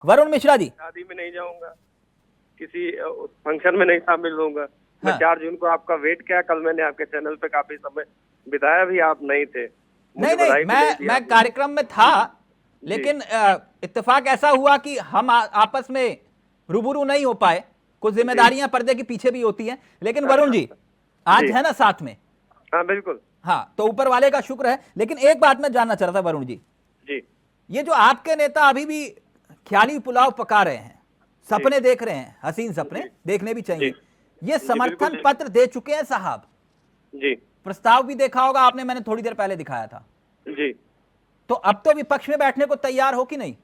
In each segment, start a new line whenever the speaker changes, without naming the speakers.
वरुण मिश्रा जी,
शादी में नहीं जाऊंगा, किसी फंक्शन में नहीं शामिल होऊंगा। मैं
हाँ।
4 जून को आपका वेट किया, कल मैंने आपके चैनल पे काफी समय बिताया भी, आप नहीं थे, मुझे
नहीं,
बधाई भी नहीं दी
मैं
आपने।
कार्यक्रम में था,
जी
लेकिन इत्तेफाक ऐसा हुआ कि हम आपस में रूबरू नहीं हो पाए। कुछ जिम्मेदारियां पर्दे के पीछे भी होती हैं। लेकिन वरुण जी, आज
जी
है ना साथ में?
हाँ बिल्कुल।
हाँ, तो ऊपर वाले का शुक्र है। लेकिन एक बात मैं जानना चाह रहा था वरुण जी,
जी
ये जो आपके नेता अभी भी ख्याली पुलाव पका रहे हैं, सपने देख रहे हैं, हसीन सपने देखने भी
जी
चाहिए, ये
जी
समर्थन
बिल्कुल।
पत्र दे चुके हैं साहब।
जी
प्रस्ताव भी देखा होगा आपने, मैंने थोड़ी देर पहले दिखाया था।
जी
तो अब तो विपक्ष में बैठने को तैयार हो कि नहीं?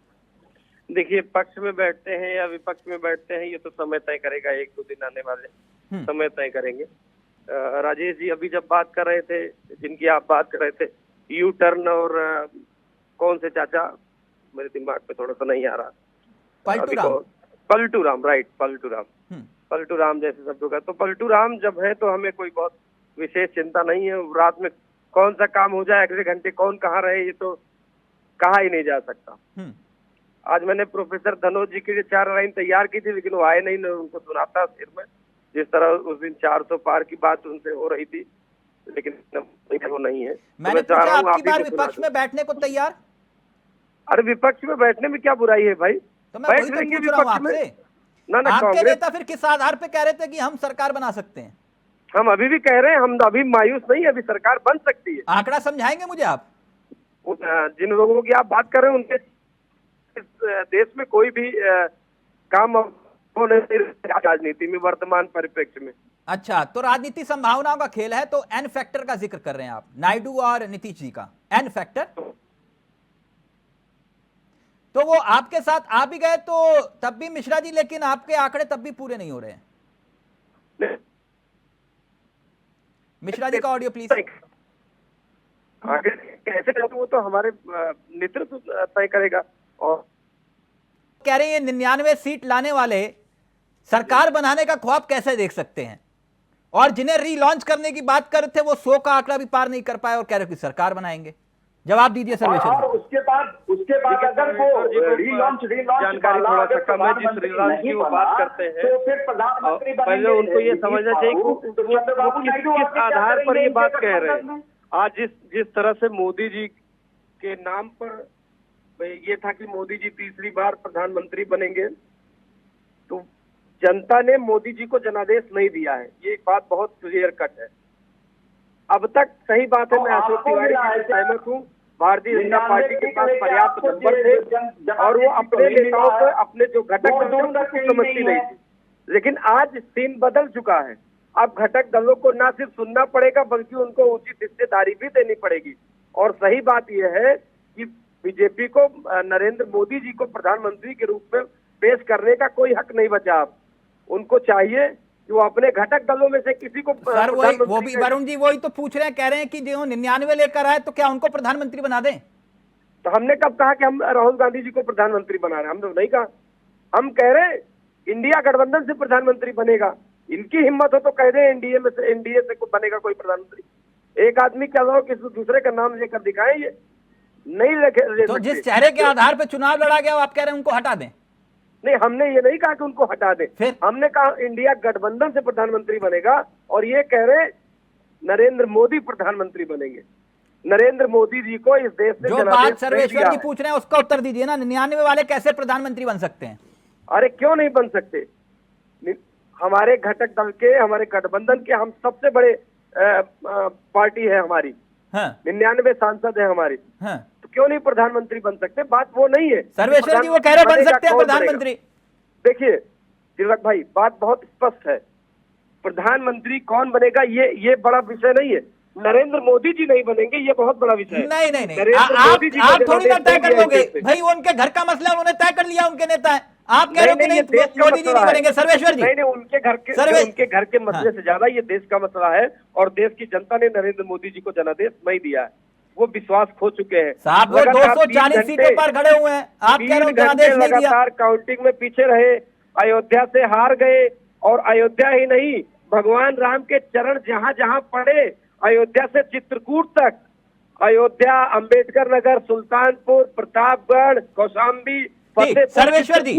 देखिए, पक्ष में बैठते हैं या विपक्ष में बैठते हैं, ये तो समय तय करेगा, 1-2 दिन आने वाले समय तय करेंगे। राजेश जी अभी जब बात कर रहे थे, जिनकी आप बात कर रहे थे, यू टर्न और कौन से चाचा, मेरे दिमाग पे थोड़ा सा नहीं आ रहा
पलटू
अभी,
राम।
कौन, पलटू राम, राइट, पलटू राम। पलटू राम जैसे शब्दों का, तो पलटू राम जब है तो हमें कोई बहुत विशेष चिंता नहीं है। रात में कौन सा काम हो जाए, अगले घंटे कौन कहाँ रहे, ये तो कहा ही नहीं जा सकता। आज मैंने प्रोफेसर धनोज जी के लिए 4 लाइन तैयार की थी, लेकिन वो आए नहीं, उनको सुनाता सिर में, जिस तरह उस दिन 400 पार की बात उनसे हो रही थी, लेकिन वो नहीं है।
मैंने
तो मैं चाह
पूछा
रहा हूँ
आपकी
आप ही
बार
को सुना
विपक्ष
दूं।
में बैठने को तैयार?
अरे विपक्ष में बैठने में क्या बुराई है भाई,
तो मैं
बैठ
वही तो
लेंगे
पूछ रहा हूं
विपक्ष में।
आपसे।
ना
आपके
कांग्रेस,
नेता फिर किस आधार पे कह रहे थे कि हम सरकार बना सकते हैं?
हम अभी भी कह रहे हैं, हम अभी मायूस नहीं है, अभी सरकार बन सकती है।
आंकड़ा समझाएंगे मुझे आप?
जिन लोगों की आप बात कर रहे हैं, उनके इस देश में कोई भी काम होने राजनीति में वर्तमान परिप्रेक्ष्य में।
अच्छा, तो राजनीति संभावनाओं का खेल है, तो एन फैक्टर का जिक्र कर रहे हैं आप, नायडू और नीतीश जी का एन फैक्टर। तो वो आपके साथ आ भी गए तो तब भी मिश्रा जी, लेकिन आपके आंकड़े तब भी पूरे नहीं हो रहे हैं। मिश्रा जी का ऑडियो प्लीज।
आगे कैसे करेंगे वो तो हमारे नेतृत्व तय करेगा। और
कह रहे हैं 99 सीट लाने वाले सरकार बनाने का ख्वाब कैसे देख सकते हैं, और जिन्हें रीलॉन्च करने की बात कर रहे थे वो 100 का आंकड़ा भी पार नहीं कर पाए और कह रहे कि सरकार बनाएंगे। जवाब दीजिए सर्वेश्वर जी।
और उसके बाद अगर वो रीलॉन्च
जानकारी थोड़ा सा कम है, जिस रीलॉन्च की वो बात करते हैं,
तो फिर प्रधानमंत्री
पहले उनको ये समझना चाहिए कि वो किस आधार पर ये बात कह रहे हैं। आज जिस तरह से मोदी जी के नाम पर ये था कि मोदी जी तीसरी बार प्रधानमंत्री बनेंगे, तो जनता ने मोदी जी को जनादेश नहीं दिया है, ये एक बात बहुत क्लियर कट है। अब तक सही बात है, मैं अशोक तिवारी से सहमत हूँ, भारतीय जनता पार्टी के पास पर्याप्त नंबर थे और वो अपने नेताओं को, अपने जो घटक दल उनको समझती नहीं थी। लेकिन आज सीन बदल चुका है, अब घटक दलों को ना सिर्फ सुनना पड़ेगा बल्कि उनको उचित हिस्सेदारी भी देनी पड़ेगी। और सही बात यह है कि बीजेपी को नरेंद्र मोदी जी को प्रधानमंत्री के रूप में पेश करने का कोई हक नहीं बचा। अब उनको चाहिए कि वो अपने घटक दलों में से किसी को
सर वो भी वरुण जी वही तो पूछ रहे हैं, कह रहे हैं कि जो 99 लेकर आए तो क्या उनको प्रधानमंत्री बना दें?
तो हमने कब कहा कि हम राहुल गांधी जी को प्रधानमंत्री बना रहे हैं? हम तो नहीं कहा, हम कह रहे हैं इंडिया गठबंधन से प्रधानमंत्री बनेगा। इनकी हिम्मत हो तो कह दें एनडीए में से, एनडीए से बनेगा कोई प्रधानमंत्री। एक आदमी क्या हो किसी दूसरे का नाम लेकर दिखाएं, ये नहीं ले
तो जिस चेहरे के आधार पर चुनाव लड़ा गया आप कह रहे हैं उनको हटा दें?
नहीं, हमने ये नहीं कहा कि उनको हटा दें, हमने कहा इंडिया गठबंधन से प्रधानमंत्री बनेगा। और ये कह रहे नरेंद्र मोदी प्रधानमंत्री बनेंगे। नरेंद्र मोदी जी को इस देश में
जो बात सर्वेश्वर जी पूछ रहे हैं उसका उत्तर दीजिए ना, 99 वाले कैसे प्रधानमंत्री बन सकते हैं?
अरे क्यों नहीं बन सकते? हमारे घटक दल के, हमारे गठबंधन के हम सबसे बड़े पार्टी है हमारी, 99 सांसद है हमारी, तो क्यों नहीं प्रधानमंत्री बन सकते? बात वो नहीं है।
सर्वेश्वर जी वो कह रहे बन सकते हैं प्रधानमंत्री।
देखिए तिलक भाई, बात बहुत स्पष्ट है, प्रधानमंत्री कौन बनेगा ये बड़ा विषय नहीं है। नरेंद्र मोदी जी नहीं बनेंगे, ये बहुत बड़ा विषय है।
नहीं, आप थोड़ी ना तय कर लोगे भाई, वो उनके घर का मसला, उन्होंने तय कर लिया, उनके नेता है। आप कह रहे हो कि नहीं मोदी जी नहीं बनेंगे? सर्वेश्वर जी
नहीं, उनके घर के मसले से ज्यादा ये देश का मसला है, और देश की जनता ने नरेंद्र मोदी जी को जनादेश नहीं दिया है, वो विश्वास खो चुके हैं
साहब। वो 240 सीटों पर खड़े हुए हैं, आप कह रहे हो जनादेश नहीं दिया।
लगातार काउंटिंग में पीछे रहे, अयोध्या से हार गए, और अयोध्या ही नहीं, भगवान राम के चरण जहां जहां पड़े, अयोध्या से चित्रकूट तक, अयोध्या, अंबेडकर नगर, सुल्तानपुर, प्रतापगढ़, कौशाम्बी,
सर्वेश्वर जी,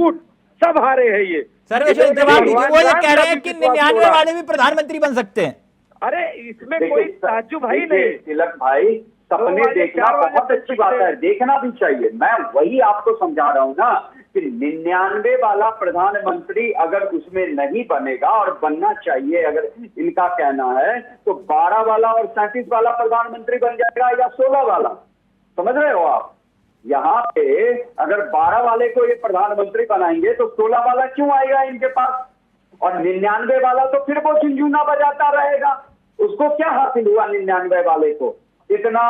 सब हारे हैं ये।
सर्वेश्वर जवाब दीजिए। वो ये कह रहे हैं कि 99 वाले भी प्रधानमंत्री बन सकते हैं।
अरे इसमें कोई ताज्जुब भाई नहीं।
तिलक भाई, सपने देखना बहुत अच्छी बात है, देखना भी चाहिए। मैं वही आपको समझा रहा हूँ ना कि 99 वाला प्रधानमंत्री अगर उसमें नहीं बनेगा, और बनना चाहिए अगर इनका कहना है, तो 12 वाला और 37 वाला प्रधानमंत्री बन जाएगा या 16 वाला। समझ रहे हो आप? यहाँ पे अगर 12 वाले को ये प्रधानमंत्री बनाएंगे तो 16 वाला क्यों आएगा इनके पास? और 99 वाला तो फिर वो झुंझुना बजाता रहेगा। उसको क्या हासिल हुआ 99 वाले को? इतना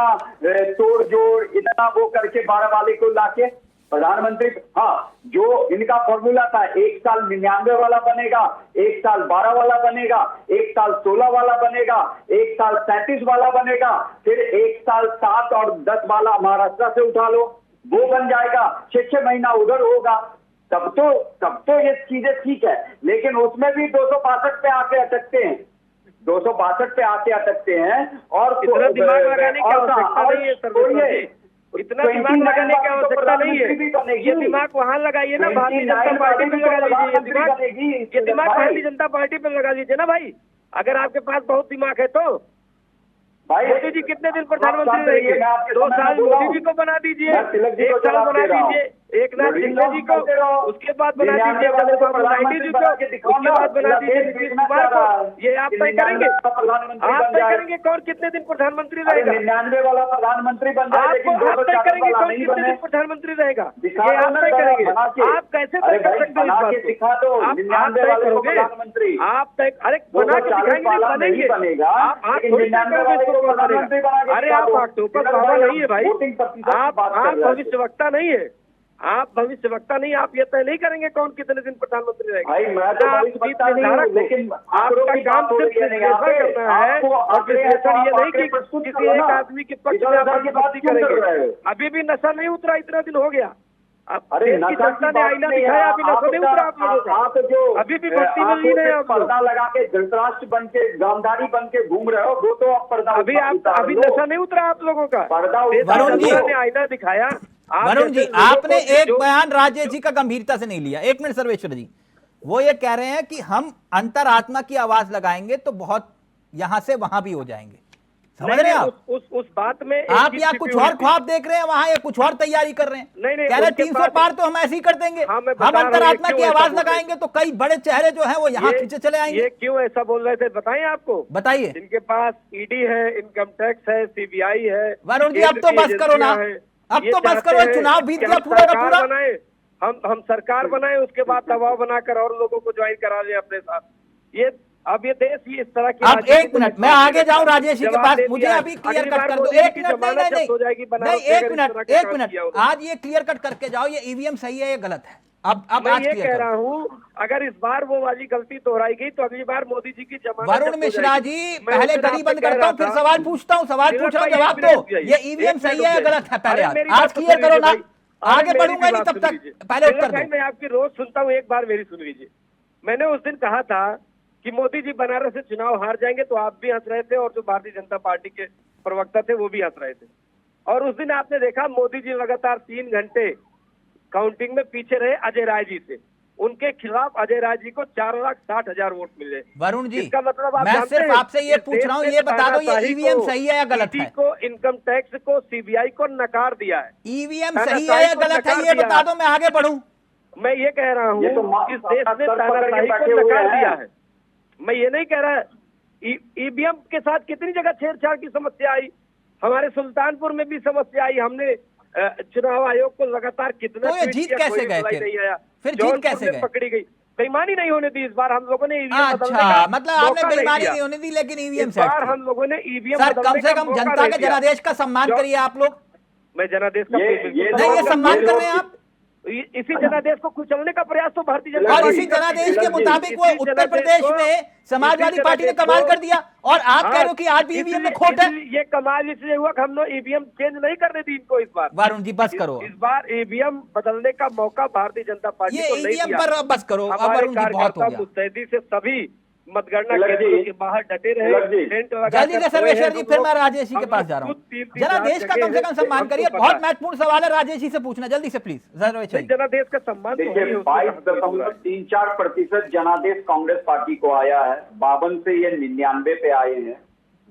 तोड़ जोड़, इतना वो करके 12 वाले को लाके प्रधानमंत्री। हाँ, जो इनका फॉर्मूला था, एक साल 99 वाला बनेगा, एक साल 12 वाला बनेगा, एक साल 16 वाला बनेगा, एक साल 37 वाला बनेगा, फिर एक साल 7 और 10 वाला महाराष्ट्र से उठा लो, वो बन जाएगा। 6 महीना उधर होगा, तब तो ये चीजें ठीक है। लेकिन उसमें भी 262 पे आके अटकते हैं, 262 पे आके अटकते हैं। और
इतना दिमाग लगाने की आवश्यकता नहीं है सर्वेश्वर जी, इतना दिमाग लगाने की आवश्यकता नहीं है। ये दिमाग वहां लगाइए ना, भारतीय जनता पार्टी पे लगा लीजिए। ये दिमाग भारतीय जनता पार्टी पे लगा लीजिए ना भाई, अगर आपके पास बहुत दिमाग है तो। मोदी जी कितने दिन प्रधानमंत्री रहेंगे? 2 साल मोदी जी को बना दीजिए, 1 साल बना दीजिए एक नाथ शिंदे जी को, उसके बाद बना दीजिए चंद्रबाबू नायडू जी को, उसके बाद बना दीजिए नीतीश कुमार को। ये आप तय करेंगे? आप तय करेंगे कौन कितने दिन प्रधानमंत्री रहेगा?
99 वाला प्रधानमंत्री बन जाए, लेकिन
आप तय करेंगे कौन कितने दिन प्रधानमंत्री रहेगा? ये आप तय करेंगे। आप कैसे तय कर सकते हैं इस बात को? आप तय करोगे? आप तय, अरे बना के दिखाएंगे, बनेंगे। आप थोड़ी तय करोगे इसको कौन बनेगा? अरे आप अक्टूबर बाबा नहीं है भाई, आप भविष्यवक्ता नहीं है, आप भविष्यवक्ता नहीं, आप ये तय नहीं करेंगे कौन कितने दिन प्रधानमंत्री रहेगा।
भाई मैं तो भविष्यवक्ता नहीं हूं, लेकिन
आपका काम सिर्फ विश्लेषण करना है, और विश्लेषण ये नहीं कि किसी एक आदमी के पक्ष में आप भर्ती करेंगे। अभी भी नशा नहीं उतरा, इतना दिन हो गया।
अरे
जनता ने आईना दिखाया, अभी नशा नहीं उतरा आप लोगों का।
आप जो
अभी भी भर्ती में नहीं है,
पर्दा लगा के धृतराष्ट्र बन के, गांधारी बन के घूम रहे हो, वो तो आप पर्दा।
अभी नशा नहीं उतरा आप लोगों का।
वरुण जी
ने आईना दिखाया।
वरुण जी, आपने एक बयान राजेश जी का गंभीरता से नहीं लिया। 1 मिनट सर्वेश्वर जी, वो ये कह रहे हैं कि हम अंतरात्मा की आवाज लगाएंगे तो बहुत यहां से वहां भी हो जाएंगे। समझ रहे हैं आप?
उस बात में
आप यहाँ कुछ और ख्वाब देख रहे हैं, वहां या कुछ और तैयारी कर रहे हैं।
नहीं,
कह रहे 300 पार तो हम ऐसे ही कर देंगे। हम अंतरात्मा की आवाज लगाएंगे तो कई बड़े चेहरे जो है वो यहाँ खींचे चले आएंगे।
ये क्यों ऐसा बोल रहे थे बताएं आपको?
बताइए।
इनके पास ईडी है, इनकम टैक्स है, सीबीआई है।
वरुण जी अब तो बस करो ना, अब तो बस करो, चुनाव बीत गया पूरा का पूरा।
हम सरकार बनाए, उसके बाद दबाव बनाकर और लोगों को ज्वाइन करा लें अपने साथ। ये अब ये देश ही इस तरह की।
अब 1 मिनट मैं आगे जाऊं राजेश जी के पास, मुझे अभी क्लियर कट कर दो। 1 मिनट नहीं, 1 मिनट आज ये क्लियर कट करके जाओ, ये ईवीएम सही है या गलत है? अब
मैं ये कह रहा हूँ, अगर इस बार वो वाली गलती दोहराई गई तो अगली बार मोदी जी की जमानत।
वरुण मिश्रा जी, पहले गली बंद करता हूँ, फिर सवाल पूछता हूँ, सवाल पूछ रहा हूँ, जवाब दो। ये ईवीएम सही है या गलत है? पहले आज क्लियर करो ना, आगे बढ़ूंगा नहीं तब तक, पहले उत्तर दो।
मैं आपकी रोज सुनता हूँ, एक बार मेरी सुन लीजिए। मैंने उस दिन कहा था कि मोदी जी बनारस से चुनाव हार जाएंगे, तो आप भी हंस रहे थे और जो भारतीय जनता पार्टी के प्रवक्ता थे वो भी हंस रहे थे। और उस दिन आपने देखा मोदी जी लगातार 3 घंटे काउंटिंग में पीछे रहे अजय राय जी से। उनके खिलाफ अजय राय जी को 4,60,000 वोट मिले।
वरुण जी,
इसका मतलब आप
मैं सिर्फ आपसे ये पूछ रहा हूँ, ये बता दो ये ईवीएम सही है या गलत है?
को, इनकम टैक्स को, सीबीआई को नकार दिया है।
ईवीएम सही है या गलत है, ये बता दो, मैं आगे बढ़ूं।
मैं ये कह रहा हूँ इस देश ने तानाशाही को नकार दिया है। मैं ये नहीं कह रहा, ईवीएम के साथ कितनी जगह छेड़छाड़ की समस्या आई, हमारे सुल्तानपुर में भी समस्या आई। हमने चुनाव आयोग को लगातार कितना
तो जीत कैसे गए फिर जीत कैसे गए?
पकड़ी गई, बेईमानी नहीं होने दी इस बार हम लोगों ने।
अच्छा, मतलब आपने बेईमानी नहीं होने दी, लेकिन ईवीएम से
हम लोगों ने ईवीएम
सर कम से कम जनता के जनादेश का सम्मान करिए आप लोग।
मैं जनादेश का
नहीं, ये सम्मान कर रहे हैं आप।
इसी जनादेश को कुचलने का प्रयास तो भारतीय जनता
और इसी जनादेश के मुताबिक वो उत्तर प्रदेश में समाजवादी पार्टी ने कमाल कर दिया, और आप कह रहे हो कि आज भी ईवीएम में खोट है।
ये कमाल इसलिए हुआ कि हमने ईवीएम चेंज नहीं करने दी इनको इस बार।
वरुण जी बस करो,
इस बार ईवीएम बदलने का मौका भारतीय जनता पार्टी को नहीं दिया।
पर बस करो, अब वरुण जी बहुत हो गया।
मुस्तैदी से सभी मतगणना
तिलक जी,
केंद्रों के बाहर डटे रहे,
तिलक जी,
टेंट लगा
जल्दी
कर
से
सोए
सर्वेश्वर
हैं
जी,
हम
फिर
लोग।
मैं राजेश जी के
हम
पास
लोग
जा रहा हूँ।
खुद 3-3
जरा
रात
देश का
जगे
कम से
हैं,
कम
तो
सम्मान
हमको
करिए,
पता
बहुत
है।
महत्वपूर्ण सवाल है, राजेश जी से पूछना जल्दी से प्लीज सर्वेश्वर जी।
जनादेश का सम्मान तो है ही,
देखिए
उसमें कहाँ कोई
22.34% जनादेश कांग्रेस पार्टी को आया है, 52 से ये 99 पे आए हैं।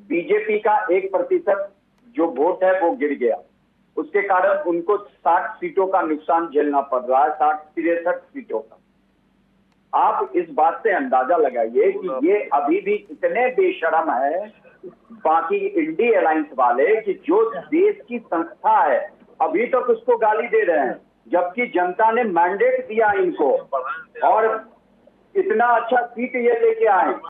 बीजेपी का 1% जो वोट है वो गिर गया, उसके कारण उनको 60 सीटों का नुकसान झेलना पड़ रहा है, 63 सीटों का। आप इस बात से अंदाजा लगाइए कि ये अभी भी इतने बेशरम है बाकी इंडी अलायंस वाले कि जो देश की संस्था है अभी तक उसको गाली दे रहे हैं, जबकि जनता ने मैंडेट दिया इनको और इतना अच्छा सीट ये लेके आए।